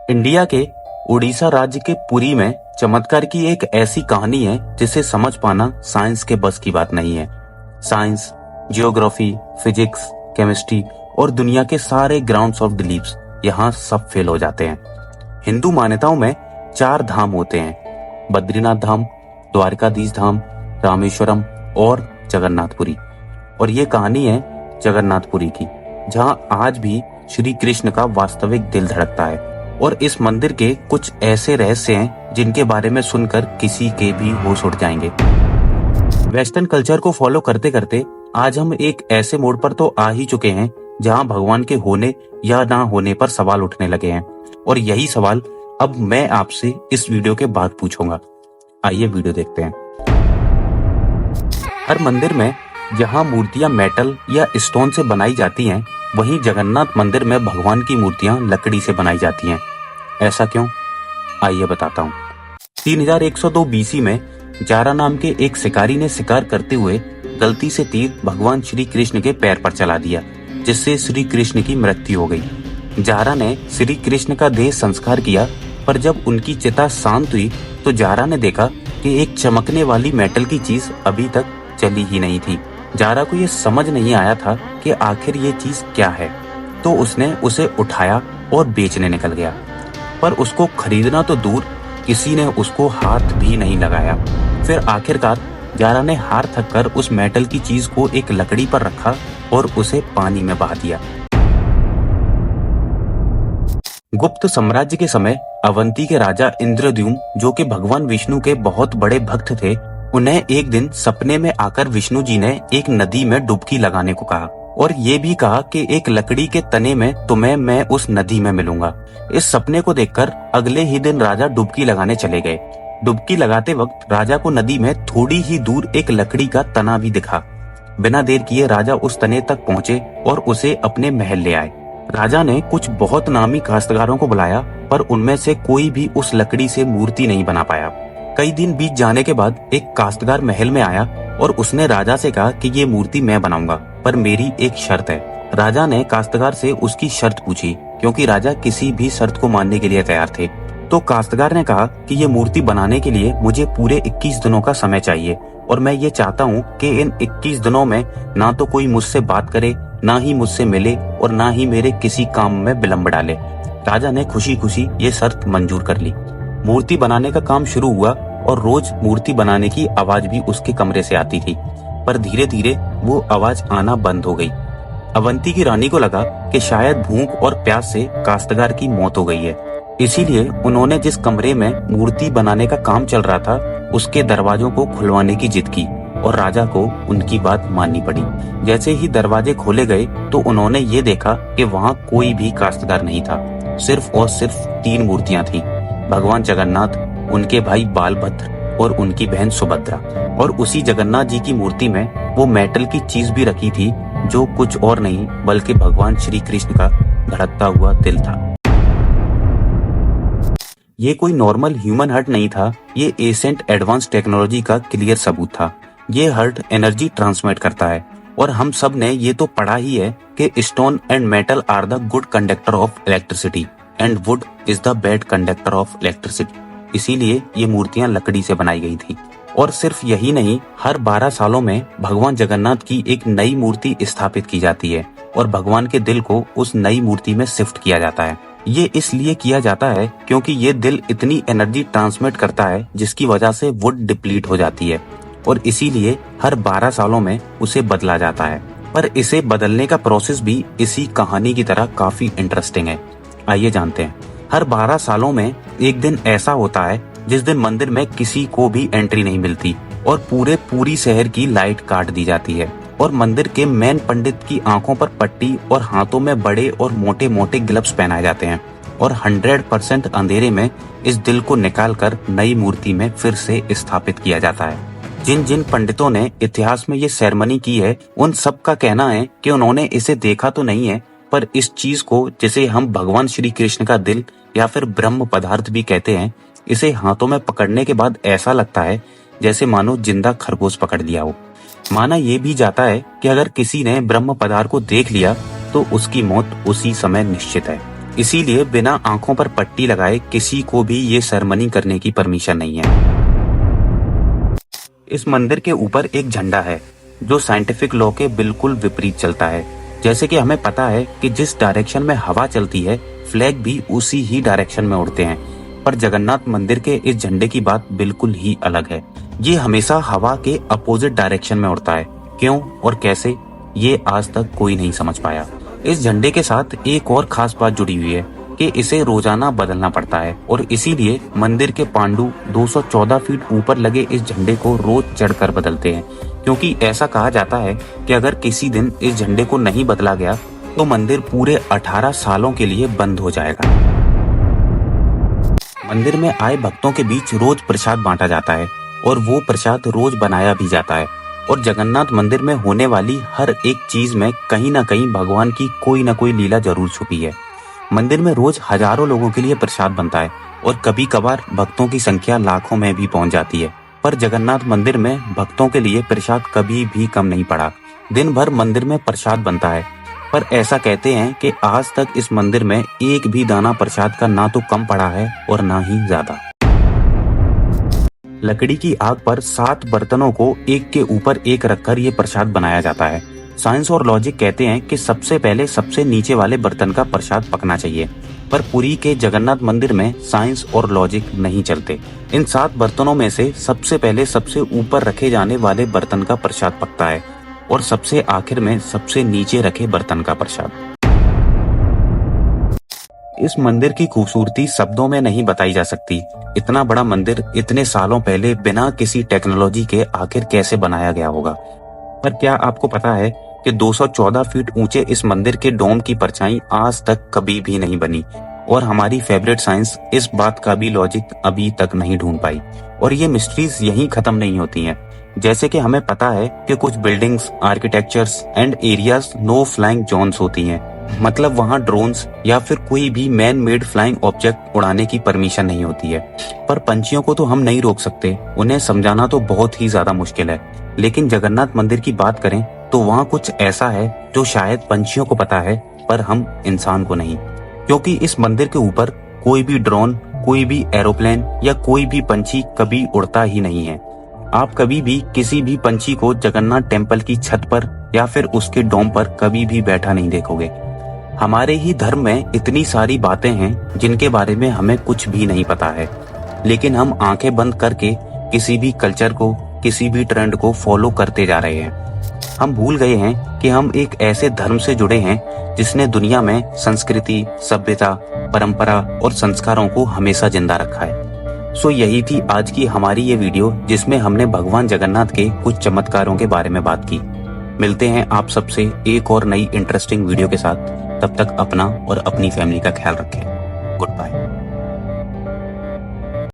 India के उड़ीसा राज्य के पुरी में चमत्कार की एक ऐसी कहानी है जिसे समझ पाना साइंस के बस की बात नहीं है। साइंस, जियोग्राफी, फिजिक्स, केमिस्ट्री और दुनिया के सारे ग्राउंड्स ऑफ बिलीव्स यहाँ सब फेल हो जाते हैं। हिंदू मान्यताओं में 4 धाम होते हैं, बद्रीनाथ धाम, द्वारकाधीश धाम, रामेश्वरम और जगन्नाथपुरी। और ये कहानी है जगन्नाथपुरी की, जहाँ आज भी श्री कृष्ण का वास्तविक दिल धड़कता है। और इस मंदिर के कुछ ऐसे रहस्य हैं जिनके बारे में सुनकर किसी के भी होश उड़ जाएंगे। वेस्टर्न कल्चर को फॉलो करते करते आज हम एक ऐसे मोड़ पर तो आ ही चुके हैं जहां भगवान के होने या ना होने पर सवाल उठने लगे हैं। और यही सवाल अब मैं आपसे इस वीडियो के बाद पूछूंगा। आइए वीडियो देखते हैं। हर मंदिर में जहां मूर्तियां मेटल या स्टोन से बनाई जाती हैं, वहीं जगन्नाथ मंदिर में भगवान की मूर्तियां लकड़ी से बनाई जाती हैं। ऐसा क्यों? आइए बताता हूँ। 3102 बीसी में जारा नाम के एक शिकारी ने शिकार करते हुए गलती से तीर भगवान श्री कृष्ण के पैर पर चला दिया, जिससे श्री कृष्ण की मृत्यु हो गई। जारा ने श्री कृष्ण का देह संस्कार किया, पर जब उनकी चिता शांत हुई तो जारा ने देखा कि एक चमकने वाली मेटल की चीज अभी तक चली ही नहीं थी। जारा को ये समझ नहीं आया था कि आखिर ये चीज क्या है, तो उसने उसे उठाया और बेचने निकल गया। पर उसको खरीदना तो दूर, किसी ने उसको हाथ भी नहीं लगाया। फिर आखिरकार जारा ने हार थककर उस मेटल की चीज को एक लकड़ी पर रखा और उसे पानी में बहा दिया। गुप्त साम्राज्य के समय अवंती के राजा इंद्रद्युम्न, जो कि भगवान विष्णु के बहुत बड़े भक्त थे, उन्हें एक दिन सपने में आकर विष्णु जी ने एक नदी में डुबकी लगाने को कहा और ये भी कहा कि एक लकड़ी के तने में तुम्हें मैं उस नदी में मिलूंगा। इस सपने को देखकर अगले ही दिन राजा डुबकी लगाने चले गए। डुबकी लगाते वक्त राजा को नदी में थोड़ी ही दूर एक लकड़ी का तना भी दिखा। बिना देर किए राजा उस तने तक पहुंचे और उसे अपने महल ले आए। राजा ने कुछ बहुत नामी काश्तकारों को बुलाया, पर उनमें से कोई भी उस लकड़ी से मूर्ति नहीं बना पाया। कई दिन बीत जाने के बाद एक काश्तकार महल में आया और उसने राजा से कहा कि ये मूर्ति मैं बनाऊंगा, पर मेरी एक शर्त है। राजा ने काश्तकार से उसकी शर्त पूछी, क्योंकि राजा किसी भी शर्त को मानने के लिए तैयार थे। तो काश्तकार ने कहा कि ये मूर्ति बनाने के लिए मुझे पूरे 21 दिनों का समय चाहिए, और मैं ये चाहता हूँ कि इन 21 दिनों में ना तो कोई मुझसे बात करे, ना ही मुझसे मिले और ना ही मेरे किसी काम में विलम्ब डाले। राजा ने खुशी खुशी ये शर्त मंजूर कर ली। मूर्ति बनाने का काम शुरू हुआ और रोज मूर्ति बनाने की आवाज भी उसके कमरे से आती थी, पर धीरे धीरे वो आवाज आना बंद हो गई। अवंती की रानी को लगा कि शायद भूख और प्यास से काश्तकार की मौत हो गई है। इसीलिए उन्होंने जिस कमरे में मूर्ति बनाने का काम चल रहा था, उसके दरवाजों को खुलवाने की जिद की और राजा को उनकी बात माननी पड़ी। जैसे ही दरवाजे खोले गए तो उन्होंने ये देखा कि वहाँ कोई भी काश्तकार नहीं था। सिर्फ और सिर्फ 3 मूर्तियां थी, भगवान जगन्नाथ, उनके भाई बालभद्र और उनकी बहन सुभद्रा। और उसी जगन्नाथ जी की मूर्ति में वो मेटल की चीज भी रखी थी, जो कुछ और नहीं बल्कि भगवान श्री कृष्ण का धड़कता हुआ दिल था। ये कोई नॉर्मल ह्यूमन हार्ट नहीं था, ये एसेंट एडवांस टेक्नोलॉजी का क्लियर सबूत था। ये हार्ट एनर्जी ट्रांसमिट करता है, और हम सब ने ये तो पढ़ा ही है कि stone and metal are the good conductor of electricity and wood is the bad conductor of electricity. इसीलिए ये मूर्तियां लकड़ी से बनाई गई थी। और सिर्फ यही नहीं, हर 12 सालों में भगवान जगन्नाथ की एक नई मूर्ति स्थापित की जाती है और भगवान के दिल को उस नई मूर्ति में शिफ्ट किया जाता है। ये इसलिए किया जाता है क्योंकि ये दिल इतनी एनर्जी ट्रांसमिट करता है जिसकी वजह से वुड डिप्लीट हो जाती है, और इसीलिए हर 12 सालों में उसे बदला जाता है। पर इसे बदलने का प्रोसेस भी इसी कहानी की तरह काफी इंटरेस्टिंग है। आइए जानते हैं। हर 12 सालों में एक दिन ऐसा होता है जिस दिन मंदिर में किसी को भी एंट्री नहीं मिलती और पूरी शहर की लाइट काट दी जाती है, और मंदिर के मेन पंडित की आंखों पर पट्टी और हाथों में बड़े और मोटे मोटे ग्लव्स पहनाए जाते हैं, और 100% अंधेरे में इस दिल को निकालकर नई मूर्ति में फिर से स्थापित किया जाता है। जिन जिन पंडितों ने इतिहास में ये सेरेमनी की है, उन सब का कहना है कि उन्होंने इसे देखा तो नहीं है, पर इस चीज को, जिसे हम भगवान श्री कृष्ण का दिल या फिर ब्रह्म पदार्थ भी कहते हैं, इसे हाथों में पकड़ने के बाद ऐसा लगता है जैसे मानो जिंदा खरगोश पकड़ लिया हो। माना ये भी जाता है कि अगर किसी ने ब्रह्म पदार्थ को देख लिया तो उसकी मौत उसी समय निश्चित है। इसीलिए बिना आंखों पर पट्टी लगाए किसी को भी ये सेरेमनी करने की परमिशन नहीं है। इस मंदिर के ऊपर एक झंडा है जो साइंटिफिक लॉ के बिल्कुल विपरीत चलता है। जैसे कि हमें पता है कि जिस डायरेक्शन में हवा चलती है फ्लैग भी उसी ही डायरेक्शन में उड़ते हैं, पर जगन्नाथ मंदिर के इस झंडे की बात बिल्कुल ही अलग है। ये हमेशा हवा के अपोजिट डायरेक्शन में उड़ता है। क्यों और कैसे, ये आज तक कोई नहीं समझ पाया। इस झंडे के साथ एक और खास बात जुड़ी हुई है कि इसे रोजाना बदलना पड़ता है और इसीलिए मंदिर के पांडु 214 फीट ऊपर लगे इस झंडे को रोज चढ़कर बदलते हैं, क्योंकि ऐसा कहा जाता है कि अगर किसी दिन इस झंडे को नहीं बदला गया तो मंदिर पूरे 18 सालों के लिए बंद हो जाएगा। मंदिर में आए भक्तों के बीच रोज प्रसाद बांटा जाता है और वो प्रसाद रोज बनाया भी जाता है। और जगन्नाथ मंदिर में होने वाली हर एक चीज में कहीं ना कहीं भगवान की कोई ना कोई लीला जरूर छुपी है। मंदिर में रोज हजारों लोगों के लिए प्रसाद बनता है और कभी कभार भक्तों की संख्या लाखों में भी पहुंच जाती है, पर जगन्नाथ मंदिर में भक्तों के लिए प्रसाद कभी भी कम नहीं पड़ा। दिन भर मंदिर में प्रसाद बनता है, पर ऐसा कहते हैं कि आज तक इस मंदिर में एक भी दाना प्रसाद का ना तो कम पड़ा है और ना ही ज्यादा। लकड़ी की आग पर 7 बर्तनों को एक के ऊपर एक रखकर ये प्रसाद बनाया जाता है। साइंस और लॉजिक कहते हैं कि सबसे पहले सबसे नीचे वाले बर्तन का प्रसाद पकना चाहिए, पर पुरी के जगन्नाथ मंदिर में साइंस और लॉजिक नहीं चलते। इन 7 बर्तनों में से सबसे पहले सबसे ऊपर रखे जाने वाले बर्तन का प्रसाद पकता है और सबसे आखिर में सबसे नीचे रखे बर्तन का प्रसाद। इस मंदिर की खूबसूरती शब्दों में नहीं बताई जा सकती। इतना बड़ा मंदिर इतने सालों पहले बिना किसी टेक्नोलॉजी के आखिर कैसे बनाया गया होगा। पर क्या आपको पता है कि 214 फीट ऊंचे इस मंदिर के डोम की परछाई आज तक कभी भी नहीं बनी और हमारी फेवरेट साइंस इस बात का भी लॉजिक अभी तक नहीं ढूंढ पाई। और ये मिस्ट्रीज यहीं खत्म नहीं होती हैं। जैसे कि हमें पता है कि कुछ buildings, architectures and areas no flying zones होती हैं, मतलब वहाँ ड्रोन्स या फिर कोई भी मैन मेड फ्लाइंग ऑब्जेक्ट उड़ाने की परमिशन नहीं होती है। पर पंछियों को तो हम नहीं रोक सकते, उन्हें समझाना तो बहुत ही ज्यादा मुश्किल है। लेकिन जगन्नाथ मंदिर की बात करें तो वहाँ कुछ ऐसा है जो शायद पंछियों को पता है पर हम इंसान को नहीं, क्योंकि इस मंदिर के ऊपर कोई भी ड्रोन, कोई भी एरोप्लेन या कोई भी पंछी कभी उड़ता ही नहीं है। आप कभी भी किसी भी पंछी को जगन्नाथ टेम्पल की छत पर या फिर उसके डोम पर कभी भी बैठा नहीं देखोगे। हमारे ही धर्म में इतनी सारी बातें हैं जिनके बारे में हमें कुछ भी नहीं पता है, लेकिन हम आंखें बंद करके किसी भी कल्चर को, किसी भी ट्रेंड को फॉलो करते जा रहे हैं। हम भूल गए हैं कि हम एक ऐसे धर्म से जुड़े हैं जिसने दुनिया में संस्कृति, सभ्यता, परंपरा और संस्कारों को हमेशा जिंदा रखा है। सो यही थी आज की हमारी ये वीडियो, जिसमें हमने भगवान जगन्नाथ के कुछ चमत्कारों के बारे में बात की। मिलते हैं आप सबसे एक और नई इंटरेस्टिंग वीडियो के साथ। तब तक अपना और अपनी फैमिली का ख्याल रखें। Good bye.